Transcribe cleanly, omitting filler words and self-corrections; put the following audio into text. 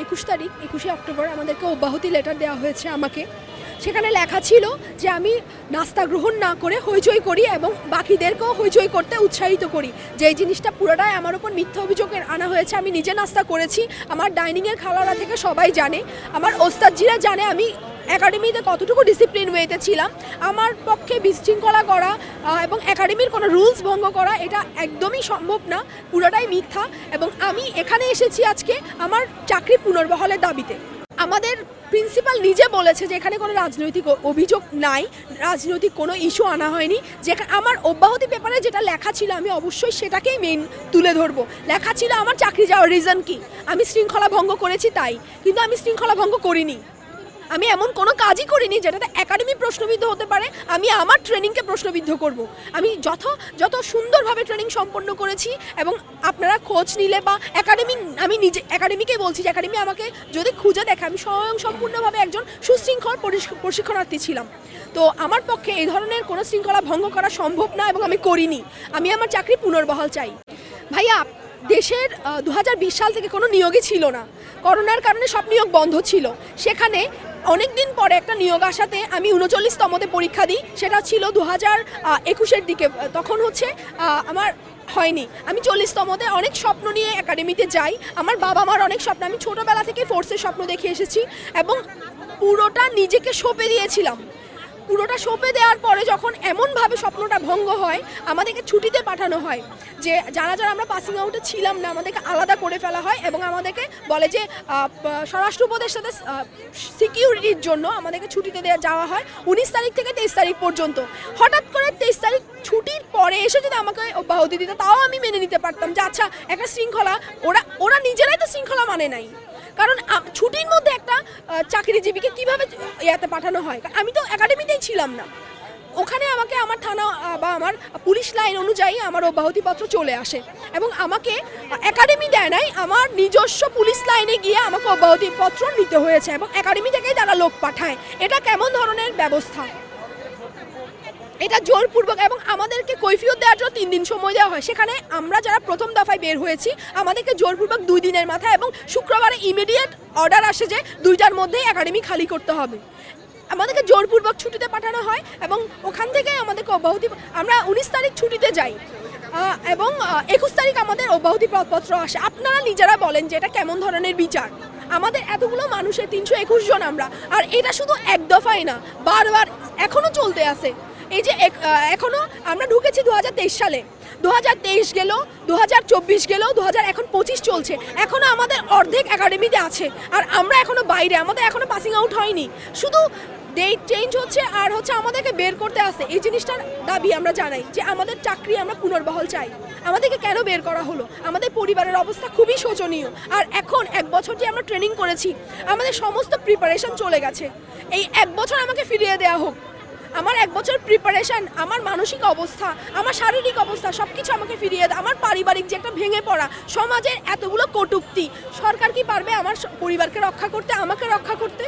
21 তারিখ 21শে অক্টোবর আমাদেরকে অব্যাহতি লেটার দেওয়া হয়েছে আমাকে। সেখানে লেখা ছিল যে আমি নাস্তা গ্রহণ না করে হইচই করি এবং বাকিদেরকেও হইচই করতে উৎসাহিত করি। যেই জিনিসটা পুরোটাই আমার ওপর মিথ্যা অভিযোগ আনা হয়েছে। আমি নিজে নাস্তা করেছি, আমার ডাইনিংয়ের খালারা থেকে সবাই জানে, আমার ওস্তাদজিরা জানে আমি একাডেমিতে কতটুকু ডিসিপ্লিন ওয়েতে ছিলাম। আমার পক্ষে বিশৃঙ্খলা করা এবং একাডেমির কোনো রুলস ভঙ্গ করা এটা একদমই সম্ভব না, পুরোটাই মিথ্যা। এবং আমি এখানে এসেছি আজকে আমার চাকরি পুনর্বহালের দাবিতে। আমাদের প্রিন্সিপাল নিজে বলেছে যে এখানে কোনো রাজনৈতিক অভিযোগ নাই, রাজনৈতিক কোনো ইস্যু আনা হয়নি। যেখানে আমার অব্যাহতি পেপারে যেটা লেখা ছিল আমি অবশ্যই সেটাকেই মেইন তুলে ধরবো। লেখা ছিল আমার চাকরি যাওয়ার রিজন কি, আমি শৃঙ্খলা ভঙ্গ করেছি তাই, কিন্তু আমি শৃঙ্খলা ভঙ্গ করিনি। আমি এমন কোনো কাজই করিনি যেটাতে একাডেমি প্রশ্নবিদ্ধ হতে পারে। আমি আমার ট্রেনিংকে প্রশ্নবিদ্ধ করব। আমি যত সুন্দরভাবে ট্রেনিং সম্পন্ন করেছি এবং আপনারা খোঁজ নিলে বা একাডেমি, আমি নিজে একাডেমিকে বলছি যে একাডেমি আমাকে যদি খুঁজে দেখে আমি সম্পূর্ণভাবে একজন সুশৃঙ্খল প্রশিক্ষণার্থী ছিলাম। তো আমার পক্ষে এই ধরনের কোনো শৃঙ্খলা ভঙ্গ করা সম্ভব না এবং আমি করিনি। আমি আমার চাকরি পুনর্বহাল চাই। ভাইয়া, দেশের 2020 সাল থেকে কোনো নিয়োগই ছিল না, করোনার কারণে সব নিয়োগ বন্ধ ছিল। সেখানে অনেক দিন পরে একটা নিয়োগ আসাতে আমি 39তমতে পরীক্ষা দিই, সেটা ছিল 2021-এর দিকে। তখন হচ্ছে আমার হয়নি, আমি 40তমতে অনেক স্বপ্ন নিয়ে একাডেমিতে যাই। আমার বাবা মার অনেক স্বপ্ন, আমি ছোটোবেলা থেকে ফোর্সের স্বপ্ন দেখে এসেছি এবং পুরোটা নিজেকে সঁপে দিয়েছিলাম। পুরোটা সঁপে দেওয়ার পরে যখন এমনভাবে স্বপ্নটা ভঙ্গ হয়, আমাদেরকে ছুটিতে পাঠানো হয়, যে যারা আমরা পাসিং আউটে ছিলাম না আমাদেরকে আলাদা করে ফেলা হয় এবং আমাদেরকে বলে যে স্বরাষ্ট্র উপদেষ্টাদের সিকিউরিটির জন্য আমাদেরকে ছুটিতে যাওয়া হয় 19 তারিখ থেকে 23 তারিখ পর্যন্ত। হঠাৎ করে 23 তারিখ ছুটির পরে এসে যদি আমাকে অব্যাহতি দিত তাও আমি মেনে নিতে পারতাম যে আচ্ছা একটা শৃঙ্খলা, ওরা নিজেরাই তো শৃঙ্খলা মানে নাই। কারণ ছুটির মধ্যে একটা চাকরিজীবীকে কীভাবে ইয়াতে পাঠানো হয়, আমি তো একাডেমিতেই ছিলাম না। ওখানে আমাকে আমার থানা বা আমার পুলিশ লাইন অনুযায়ী আমার অব্যাহতিপত্র চলে আসে এবং আমাকে একাডেমি দেয় নাই, আমার নিজস্ব পুলিশ লাইনে গিয়ে আমাকে অব্যাহতিপত্র নিতে হয়েছে এবং একাডেমি থেকেই তারা লোক পাঠায়। এটা কেমন ধরনের ব্যবস্থা? এটা জোরপূর্বক এবং আমাদেরকে কৈফিয়ত দেওয়ার জন্য 3 দিন সময় দেওয়া হয়। সেখানে আমরা যারা প্রথম দফায় বের হয়েছি আমাদেরকে জোরপূর্বক 2 দিনের মাথায় এবং শুক্রবারে ইমিডিয়েট অর্ডার আসে যে 2টার মধ্যেই একাডেমি খালি করতে হবে। আমাদেরকে জোরপূর্বক ছুটিতে পাঠানো হয় এবং ওখান থেকে আমাদেরকে অব্যাহতি, আমরা 19 তারিখ ছুটিতে যাই এবং 21 তারিখ আমাদের অব্যাহতিপত্র আসে। আপনারা নিজেরা বলেন যে এটা কেমন ধরনের বিচার? আমাদের এতগুলো মানুষের 321 জন আমরা, আর এটা শুধু এক দফায় না, বারবার এখনও চলতে আছে। এই যে এখনও আমরা ঢুকেছি 2023 সালে, 2023 গেল, 2024 গেল, এখন 25 চলছে, এখনও আমাদের অর্ধেক একাডেমিতে আছে আর আমরা এখনও বাইরে, আমাদের এখনও পাসিং আউট হয়নি। শুধু ডেট চেঞ্জ হচ্ছে আর হচ্ছে আমাদেরকে বের করতে আসে। এই জিনিসটার দাবি আমরা জানাই যে আমাদের চাকরি আমরা পুনর্বহাল চাই। আমাদেরকে কেন বের করা হলো? আমাদের পরিবারের অবস্থা খুবই শোচনীয়। আর এখন 1 বছর যে আমরা ট্রেনিং করেছি, আমাদের সমস্ত প্রিপারেশন চলে গেছে। এই 1 বছর আমাকে ফিরিয়ে দেওয়া হোক। আমার 1 বছর প্রিপারেশান, আমার মানসিক অবস্থা, আমার শারীরিক অবস্থা সব কিছু আমাকে ফিরিয়ে দেয়। আমার পারিবারিক যে একটা ভেঙে পড়া, সমাজের এতগুলো কটূক্তি, সরকার কি পারবে আমার পরিবারকে রক্ষা করতে, আমাকে রক্ষা করতে?